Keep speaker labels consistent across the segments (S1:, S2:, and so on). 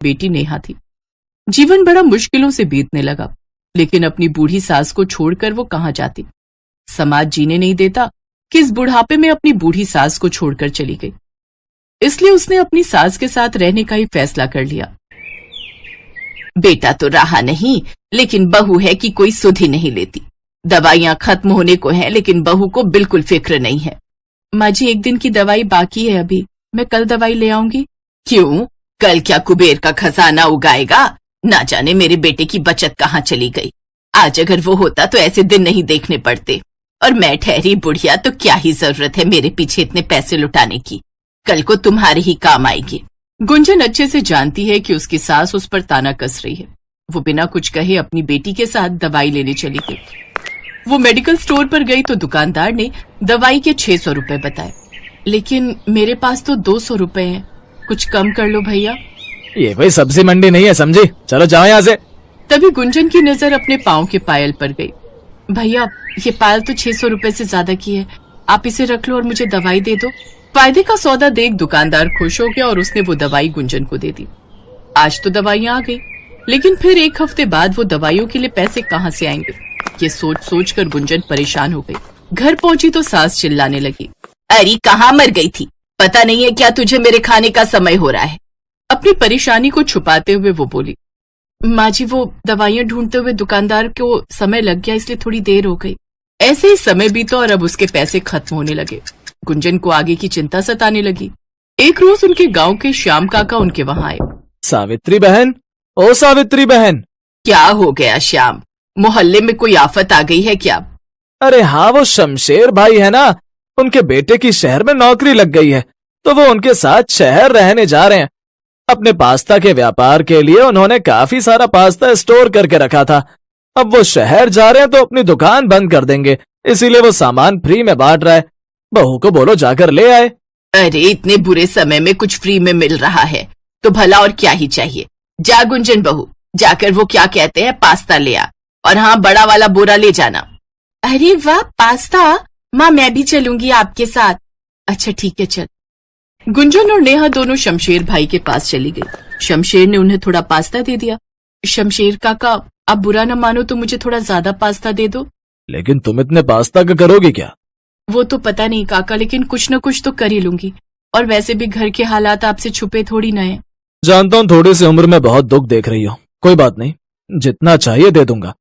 S1: बेटी नेहा थी। जीवन बड़ा मुश्किलों से बीतने लगा, लेकिन अपनी बूढ़ी सास को छोड़कर वो कहाँ जाती। समाज जीने नहीं देता कि इस बुढ़ापे में अपनी बूढ़ी सास को छोड़कर चली गई। इसलिए उसने अपनी सास के साथ रहने का ही फैसला कर लिया। बेटा तो रहा नहीं, लेकिन बहू है कि कोई सुध ही नहीं लेती। दवाइयां खत्म होने को हैं, लेकिन बहू को बिल्कुल फिक्र नहीं है। माँ जी, 1 दिन की दवाई बाकी है अभी, मैं कल दवाई ले आऊंगी। क्यों? कल क्या कुबेर का खजाना उगाएगा? ना जाने मेरे बेटे की बचत कहाँ चली गई। आज अगर वो होता तो ऐसे दिन नहीं देखने पड़ते। और मैं ठहरी बुढ़िया, तो क्या ही जरूरत है मेरे पीछे इतने पैसे लुटाने की। कल को तुम्हारे ही काम आएगी। गुंजन अच्छे से जानती है कि उसकी सास उस पर ताना कस रही है। वो बिना कुछ कहे अपनी बेटी के साथ दवाई लेने चली गई। वो मेडिकल स्टोर पर गई तो दुकानदार ने दवाई के 600 रुपए बताए। लेकिन मेरे पास तो 200 रुपए हैं, कुछ कम कर लो भैया।
S2: ये कोई सब्जी मंडी नहीं है समझी, चलो जाओ यहाँ से।
S1: तभी गुंजन की नजर अपने पाँव के पायल पर गई। भैया, ये पायल तो 600 रुपए से ज्यादा की है, आप इसे रख लो और मुझे दवाई दे दो। फायदे का सौदा देख दुकानदार खुश हो गया और उसने वो दवाई गुंजन को दे दी। आज तो दवाइयां आ गई, लेकिन फिर 1 हफ्ते बाद वो दवाइयों के लिए पैसे कहाँ से आएंगे, ये सोच सोच कर गुंजन परेशान हो गई। घर पहुंची तो सास चिल्लाने लगी, अरे कहाँ मर गई थी? पता नहीं है क्या तुझे मेरे खाने का समय हो रहा है? अपनी परेशानी को छुपाते हुए वो बोली, माँ जी, वो दवाइयां ढूंढते हुए दुकानदार को समय लग गया, इसलिए थोड़ी देर हो गई। ऐसे ही समय बीता और अब उसके पैसे खत्म होने लगे। गुंजन को आगे की चिंता सताने लगी। एक रोज उनके गांव के श्याम काका उनके वहां आए।
S2: सावित्री बहन, ओ सावित्री बहन।
S1: क्या हो गया श्याम? मोहल्ले में कोई आफत आ गई है क्या?
S2: अरे हाँ, वो शमशेर भाई है ना, उनके बेटे की शहर में नौकरी लग गई है, तो वो उनके साथ शहर रहने जा रहे हैं। अपने पास्ता के व्यापार के लिए उन्होंने काफी सारा पास्ता स्टोर करके रखा था। अब वो शहर जा रहे हैं तो अपनी दुकान बंद कर देंगे, इसीलिए वो सामान फ्री में बांट रहा है। बहू को बोलो जाकर ले आए।
S1: अरे इतने बुरे समय में कुछ फ्री में मिल रहा है तो भला और क्या ही चाहिए। जा गुंजन बहू, जाकर वो क्या कहते हैं पास्ता ले आ, और हाँ, बड़ा वाला बोरा ले जाना। अरे वाह, पास्ता? माँ, मैं भी चलूंगी आपके साथ। अच्छा ठीक है, चल। गुंजन और नेहा दोनों शमशेर भाई के पास चली गई। शमशेर ने उन्हें थोड़ा पास्ता दे दिया। शमशेर काका, आप बुरा न मानो तो मुझे थोड़ा ज्यादा पास्ता दे दो।
S2: लेकिन तुम इतने पास्ता का करोगी क्या?
S1: वो तो पता नहीं काका, लेकिन कुछ न कुछ तो कर ही लूंगी। और वैसे भी घर के हालात आपसे छुपे थोड़ी न है।
S2: जानता हूँ थोड़ी सी उम्र में बहुत दुख देख रही हो, कोई बात नहीं, जितना चाहिए दे दूंगा।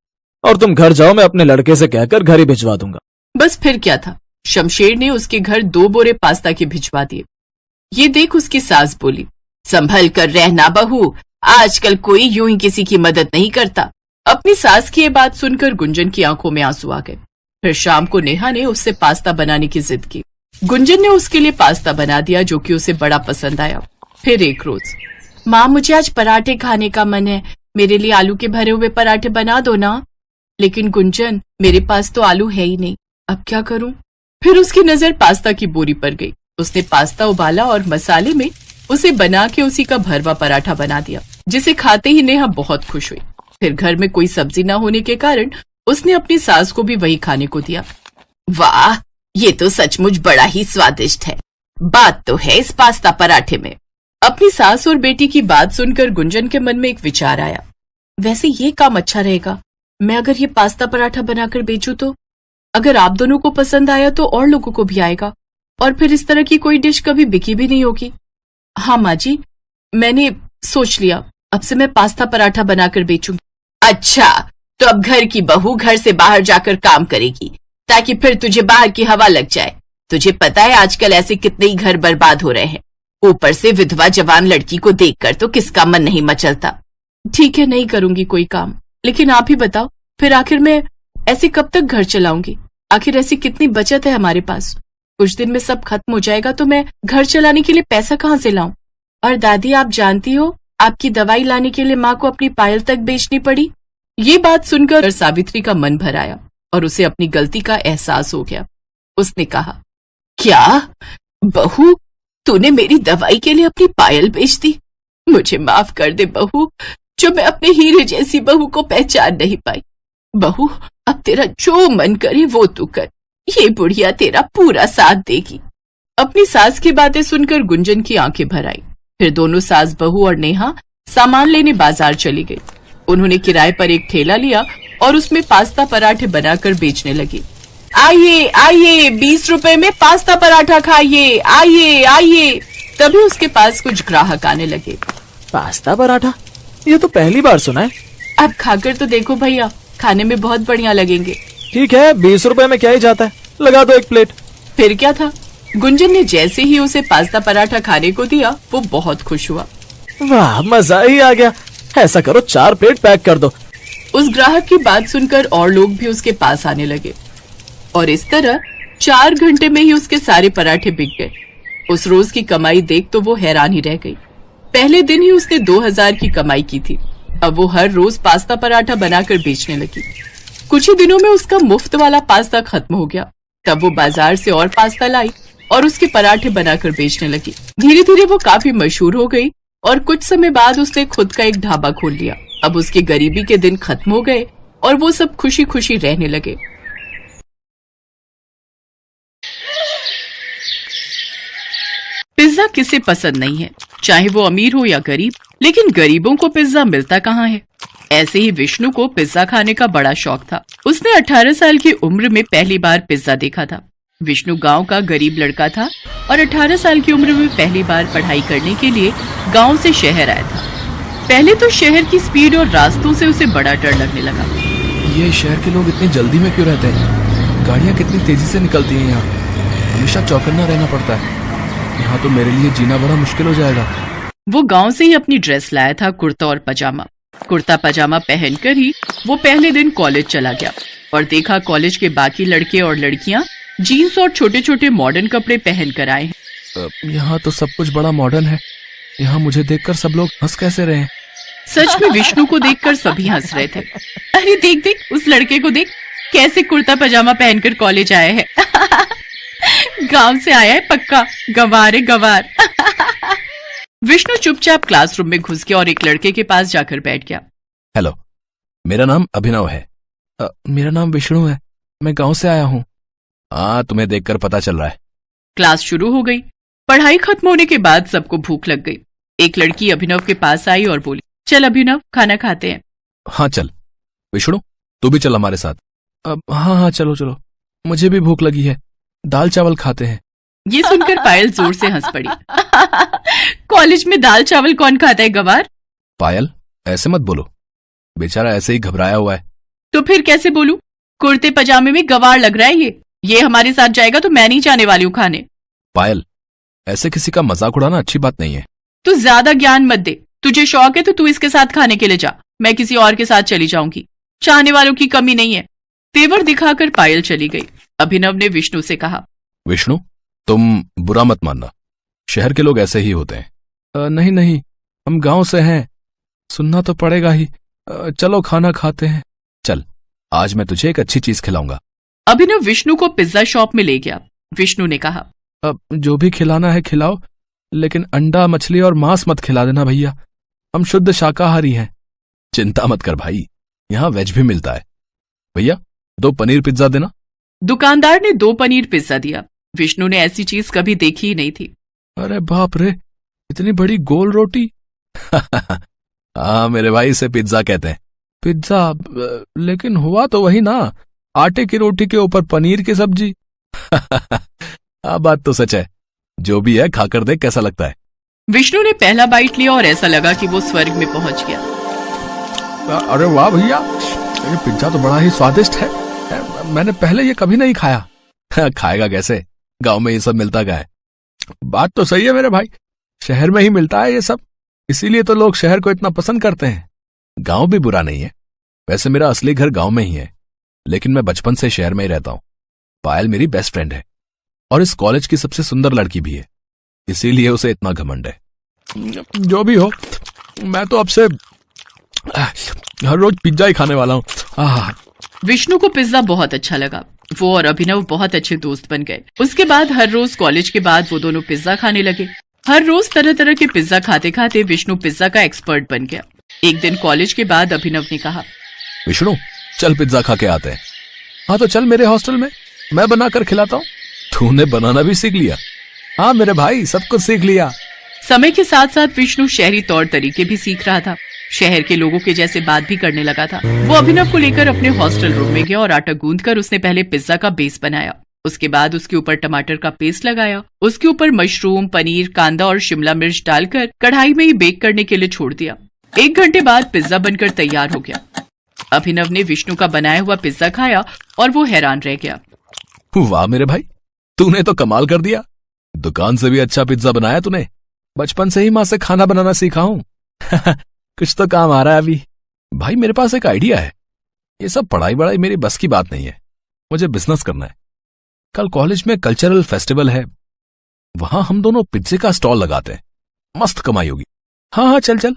S2: और तुम घर जाओ, मैं अपने लड़के से कहकर घर ही भिजवा दूंगा।
S1: बस फिर क्या था, शमशेर ने उसके घर 2 बोरे पास्ता के भिजवा दिए। ये देख उसकी सास बोली, संभल कर रहना बहू, आजकल कोई यूं ही किसी की मदद नहीं करता। अपनी सास की ये बात सुनकर गुंजन की आंखों में आंसू आ गए। फिर शाम को नेहा ने उससे पास्ता बनाने की जिद की। गुंजन ने उसके लिए पास्ता बना दिया, जो कि उसे बड़ा पसंद आया। फिर एक रोज, माँ, मुझे आज पराठे खाने का मन है, मेरे लिए आलू के भरे हुए पराठे बना दो ना। लेकिन गुंजन, मेरे पास तो आलू है ही नहीं, अब क्या करूं? फिर उसकी नजर पास्ता की बोरी पर गई। उसने पास्ता उबाला और मसाले में उसे बना के उसी का भरवा पराठा बना दिया, जिसे खाते ही नेहा बहुत खुश हुई। फिर घर में कोई सब्जी ना होने के कारण उसने अपनी सास को भी वही खाने को दिया। वाह, ये तो सचमुच बड़ा ही स्वादिष्ट है। बात तो है इस पास्ता पराठे में। अपनी सास और बेटी की बात सुनकर गुंजन के मन में एक विचार आया, वैसे ये काम अच्छा रहेगा, मैं अगर ये पास्ता पराठा बनाकर बेचूं तो अगर आप दोनों को पसंद आया तो और लोगों को भी आएगा, और फिर इस तरह की कोई डिश कभी बिकी भी नहीं होगी। हाँ माँ जी, मैंने सोच लिया, अब से मैं पास्ता पराठा बनाकर बेचूंगी। अच्छा, तो अब घर की बहू घर से बाहर जाकर काम करेगी, ताकि फिर तुझे बाहर की हवा लग जाए। तुझे पता है आजकल ऐसे कितने ही घर बर्बाद हो रहे हैं, ऊपर से विधवा जवान लड़की को देखकर तो किसका मन नहीं मचलता। ठीक है, नहीं करूंगी कोई काम, लेकिन आप ही बताओ, फिर आखिर मैं ऐसे कब तक घर चलाऊंगी? आखिर ऐसी कितनी बचत है हमारे पास? कुछ दिन में सब खत्म हो जाएगा तो मैं घर चलाने के लिए पैसा कहाँ से लाऊं? और दादी, आप जानती हो, आपकी दवाई लाने के लिए माँ को अपनी पायल तक बेचनी पड़ी। ये बात सुनकर सावित्री का मन भर आया और उसे अपनी गलती का एहसास हो गया। उसने कहा, क्या बहू, तूने मेरी दवाई के लिए अपनी पायल बेच दी? मुझे माफ कर दे बहू, जो मैं अपने हीरे जैसी बहू को पहचान नहीं पाई। बहू, अब तेरा जो मन करे वो तू कर, ये बुढ़िया तेरा पूरा साथ देगी। अपनी सास की बातें सुनकर गुंजन की आंखें भर आई। फिर दोनों सास बहू और नेहा सामान लेने बाजार चली गई। उन्होंने किराए पर एक ठेला लिया और उसमें पास्ता पराठे बनाकर बेचने लगी। आइए आइए, 20 रुपए में पास्ता पराठा खाइए, आइए आइए। तभी उसके पास कुछ ग्राहक आने लगे।
S2: पास्ता पराठा, ये तो पहली बार सुना है।
S1: अब खाकर तो देखो भैया, खाने में बहुत बढ़िया लगेंगे।
S2: ठीक है, 20 रुपए में क्या ही जाता है, लगा दो एक प्लेट।
S1: फिर क्या था, गुंजन ने जैसे ही उसे पास्ता पराठा खाने को दिया वो बहुत खुश हुआ।
S2: वाह, मजा ही आ गया। ऐसा करो, 4 प्लेट पैक कर दो।
S1: उस ग्राहक की बात सुनकर और लोग भी उसके पास आने लगे और इस तरह 4 घंटे में ही उसके सारे पराठे बिक गए। उस रोज की कमाई देख तो वो हैरान ही रह गई। पहले दिन ही उसने 2000 की कमाई की थी। अब वो हर रोज पास्ता पराठा बनाकर बेचने लगी। कुछ ही दिनों में उसका मुफ्त वाला पास्ता खत्म हो गया। तब वो बाजार से और पास्ता लाई और उसके पराठे बनाकर बेचने लगी। धीरे धीरे वो काफी मशहूर हो गई और कुछ समय बाद उसने खुद का एक ढाबा खोल लिया। अब उसके गरीबी के दिन खत्म हो गए और वो सब खुशी खुशी रहने लगे। पिज्जा किसे पसंद नहीं है, चाहे वो अमीर हो या गरीब, लेकिन गरीबों को पिज्जा मिलता कहाँ है। ऐसे ही विष्णु को पिज्जा खाने का बड़ा शौक था। उसने 18 साल की उम्र में पहली बार पिज्जा देखा था। विष्णु गांव का गरीब लड़का था और 18 साल की उम्र में पहली बार पढ़ाई करने के लिए गांव से शहर आया था। पहले तो शहर की स्पीड और रास्तों से उसे बड़ा डर लगने लगा।
S3: ये शहर के लोग इतनी जल्दी में क्यों रहते हैं? गाड़ियाँ कितनी तेजी से निकलती हैं यहाँ। हमेशा चौकन्ना रहना पड़ता है। यहाँ तो मेरे लिए जीना बड़ा मुश्किल हो जाएगा।
S1: वो गांव से ही अपनी ड्रेस लाया था, कुर्ता और पजामा। कुर्ता पजामा पहनकर ही वो पहले दिन कॉलेज चला गया और देखा कॉलेज के बाकी लड़के और लड़कियां जीन्स और छोटे छोटे मॉडर्न कपड़े पहन कर आए हैं।
S3: यहाँ तो सब कुछ बड़ा मॉडर्न है। यहाँ मुझे देखकर सब लोग हंस कैसे रहे हैं?
S1: सच में विष्णु को देखकर सभी हंस रहे थे। अरे देख देख, उस लड़के को देख, कैसे कुर्ता पजामा पहनकर कॉलेज आया है। गांव से आया है पक्का, गंवार है गंवार। विष्णु चुपचाप क्लासरूम में घुस गया और एक लड़के के पास जाकर बैठ गया।
S3: हेलो, मेरा नाम अभिनव है। मेरा नाम विष्णु है, मैं गांव से आया हूँ। हाँ, तुम्हें देखकर पता चल रहा है।
S1: क्लास शुरू हो गई। पढ़ाई खत्म होने के बाद सबको भूख लग गई। एक लड़की अभिनव के पास आई और बोली, चल अभिनव, खाना खाते हैं।
S3: हाँ चल। विष्णु, तू भी चल हमारे साथ। हाँ चलो चलो, मुझे भी भूख लगी है, दाल चावल खाते हैं।
S1: ये सुनकर पायल जोर से हंस पड़ी। कॉलेज में दाल चावल कौन खाता है गवार?
S3: पायल, ऐसे मत बोलो, बेचारा ऐसे ही घबराया हुआ है।
S1: तो फिर कैसे बोलूं? कुर्ते पजामे में गवार लग रहा है ये हमारे साथ जाएगा तो मैं नहीं जाने वाली हूँ खाने।
S3: पायल, ऐसे किसी का मजाक उड़ाना अच्छी बात नहीं है।
S1: तू ज्यादा ज्ञान मत दे। तुझे शौक है तो तू इसके साथ खाने के लिए जा, मैं किसी और के साथ चली जाऊंगी। चाहने वालों की कमी नहीं है। तेवर दिखाकर पायल चली गई। अभिनव ने विष्णु से कहा,
S3: विष्णु, तुम बुरा मत मानना, शहर के लोग ऐसे ही होते हैं। नहीं नहीं, हम गांव से हैं, सुनना तो पड़ेगा ही। चलो खाना खाते हैं। चल, आज मैं तुझे एक अच्छी चीज खिलाऊंगा।
S1: अभिनव विष्णु को पिज्जा शॉप में ले गया। विष्णु ने कहा,
S3: अब जो भी खिलाना है खिलाओ, लेकिन अंडा, मछली और मांस मत खिला देना भैया, हम शुद्ध शाकाहारी हैं। चिंता मत कर भाई, यहाँ वेज भी मिलता है। भैया, 2 पनीर पिज्जा देना।
S1: दुकानदार ने 2 पनीर पिज्जा दिया। विष्णु ने ऐसी चीज कभी देखी ही नहीं थी।
S3: अरे बाप रे, इतनी बड़ी गोल रोटी। हाँ मेरे भाई, इसे पिज्जा कहते हैं। पिज्जा, लेकिन हुआ तो वही ना, आटे की रोटी के ऊपर पनीर की सब्जी। हाँ, बात तो सच है। जो भी है खाकर देख कैसा लगता है।
S1: विष्णु ने पहला बाइट लिया और ऐसा लगा कि वो स्वर्ग में पहुंच गया।
S3: अरे वाह भैया, ये पिज्जा तो बड़ा ही स्वादिष्ट है। मैंने पहले ये कभी नहीं खाया। खाएगा कैसे, गांव में ये सब मिलता क्या है। बात तो सही है मेरे भाई, शहर में ही मिलता है ये सब, इसीलिए तो लोग शहर को इतना पसंद करते हैं। गांव भी बुरा नहीं है, वैसे मेरा असली घर गांव में ही है, लेकिन मैं बचपन से शहर में ही रहता हूं। पायल मेरी बेस्ट फ्रेंड है और इस कॉलेज की सबसे सुंदर लड़की भी है, इसीलिए उसे इतना घमंड है। जो भी हो, मैं तो अब से हर रोज पिज्जा ही खाने वाला हूँ।
S1: विष्णु को पिज्जा बहुत अच्छा लगा। वो और अभिनव बहुत अच्छे दोस्त बन गए। उसके बाद हर रोज कॉलेज के बाद वो दोनों पिज्जा खाने लगे। हर रोज तरह तरह के पिज्जा खाते खाते विष्णु पिज्जा का एक्सपर्ट बन गया। एक दिन कॉलेज के बाद अभिनव ने कहा,
S3: विष्णु, चल पिज्जा खा के आते हैं। हाँ तो चल मेरे हॉस्टल में, मैं बनाकर खिलाता हूँ। तूने बनाना भी सीख लिया? हाँ मेरे भाई, सब कुछ सीख लिया।
S1: समय के साथ साथ विष्णु शहरी तौर तरीके भी सीख रहा था। शहर के लोगों के जैसे बात भी करने लगा था। वो अभिनव को लेकर अपने हॉस्टल रूम में गया और आटा गूंथकर उसने पहले पिज्जा का बेस बनाया। उसके बाद उसके ऊपर टमाटर का पेस्ट लगाया। उसके ऊपर मशरूम, पनीर, कांदा और शिमला मिर्च डालकर कढ़ाई में ही बेक करने के लिए छोड़ दिया। 1 घंटे बाद पिज्जा बनकर तैयार हो गया। अभिनव ने विष्णु का बनाया हुआ पिज्जा खाया और वो हैरान रह गया।
S3: वाह मेरे भाई, तूने तो कमाल कर दिया। दुकान से भी अच्छा पिज्जा बनाया तूने। बचपन से ही माँ से खाना बनाना सीखा हूं। कुछ तो काम आ रहा है अभी। भाई मेरे पास एक आइडिया है। ये सब पढ़ाई वढ़ाई मेरी बस की बात नहीं है। मुझे बिजनेस करना है। कल कॉलेज में कल्चरल फेस्टिवल है, वहां हम दोनों पिज्जे का स्टॉल लगाते हैं। मस्त कमाई होगी। हाँ, चल चल,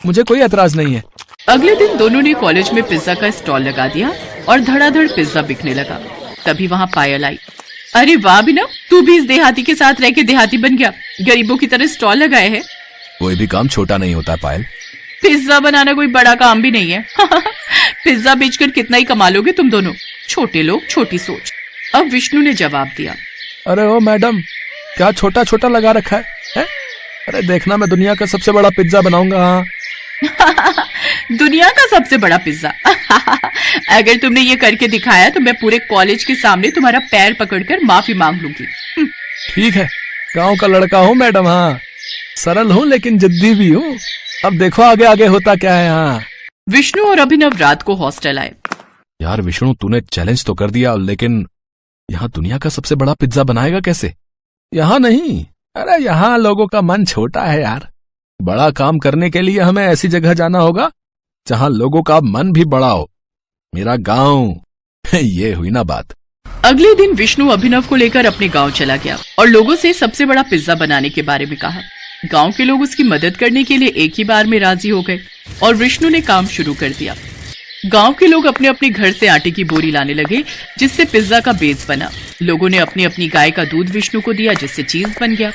S3: मुझे कोई एतराज नहीं है।
S1: अगले दिन दोनों ने कॉलेज में पिज्जा का स्टॉल लगा दिया और धड़ाधड़ पिज्जा बिकने लगा। तभी वहां पायल आई। अरे वाह अभिनव, तू भी इस देहाती के साथ रह के देहाती बन गया। गरीबों की तरह स्टॉल लगाए है।
S3: कोई भी काम छोटा नहीं होता पायल।
S1: पिज्जा बनाना कोई बड़ा काम भी नहीं है। पिज्जा बेचकर कितना ही कमा लोगे तुम दोनों। छोटे लोग, छोटी सोच। अब विष्णु ने जवाब दिया।
S3: अरे ओ मैडम, क्या छोटा छोटा लगा रखा है? अरे देखना, मैं दुनिया का सबसे बड़ा पिज्जा बनाऊंगा।
S1: दुनिया का सबसे बड़ा पिज्जा। अगर तुमने ये करके दिखाया तो मैं पूरे कॉलेज के सामने तुम्हारा पैर पकड़कर माफी मांग लूंगी।
S3: ठीक है, गांव का लड़का हूँ मैडम। हाँ, सरल हूँ लेकिन जिद्दी भी हूँ। अब देखो आगे आगे होता क्या है। हाँ।
S1: विष्णु और अभिनव रात को हॉस्टल आए।
S3: यार विष्णु, तूने चैलेंज तो कर दिया, लेकिन यहाँ दुनिया का सबसे बड़ा पिज्जा बनाएगा कैसे? यहाँ नहीं, अरे यहाँ लोगों का मन छोटा है यार। बड़ा काम करने के लिए हमें ऐसी जगह जाना होगा जहाँ लोगों का मन भी बड़ा हो। मेरा गांव। ये हुई ना बात।
S1: अगले दिन विष्णु अभिनव को लेकर अपने गांव चला गया और लोगों से सबसे बड़ा पिज्जा बनाने के बारे में कहा। गांव के लोग उसकी मदद करने के लिए एक ही बार में राजी हो गए और विष्णु ने काम शुरू कर दिया। गांव के लोग अपने अपने घर से आटे की बोरी लाने लगे, जिससे पिज्जा का बेस बना। लोगों ने अपनी अपनी गाय का दूध विष्णु को दिया, जिससे चीज बन गया।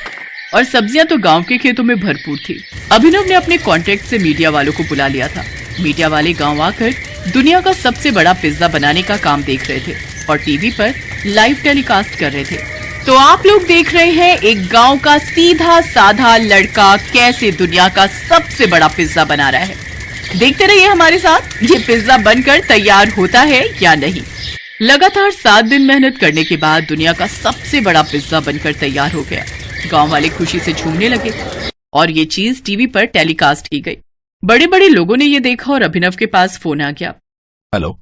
S1: और सब्जियां तो गांव के खेतों में भरपूर थी। अभिनव ने अपने कॉन्टेक्ट से मीडिया वालों को बुला लिया था। मीडिया वाले गांव आकर दुनिया का सबसे बड़ा पिज्जा बनाने का काम देख रहे थे और टीवी पर लाइव टेलीकास्ट कर रहे थे। तो आप लोग देख रहे हैं एक गांव का सीधा साधा लड़का कैसे दुनिया का सबसे बड़ा पिज्जा बना रहा है। देखते रहिए हमारे साथ, ये पिज्जा बनकर तैयार होता है या नहीं। लगातार 7 दिन मेहनत करने के बाद दुनिया का सबसे बड़ा पिज्जा बनकर तैयार हो गया। गांव वाले खुशी से झूमने लगे और ये चीज टीवी पर टेलीकास्ट की गई। बड़े बड़े लोगों ने ये देखा और अभिनव के पास फोन आ गया।
S3: हेलो,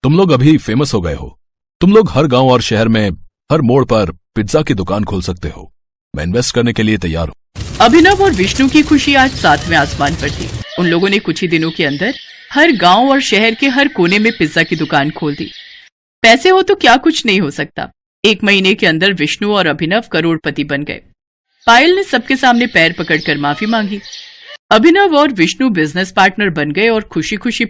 S3: तुम लोग अभी फेमस हो गए हो। तुम लोग हर गांव और शहर में हर मोड़ पर पिज्जा की दुकान खोल सकते हो। मैं इन्वेस्ट करने के लिए तैयार हूँ।
S1: अभिनव और विष्णु की खुशी आज 7वें आसमान पर थी। उन लोगों ने कुछ ही दिनों के अंदर हर गांव और शहर के हर कोने में पिज्जा की दुकान खोल दी। पैसे हो तो क्या कुछ नहीं हो सकता। 1 महीने के अंदर विष्णु और अभिनव करोड़पति बन गए। पायल ने सबके सामने पैर पकड़कर माफी मांगी। अभिनव और विष्णु बिजनेस पार्टनर बन गए और खुशी खुशी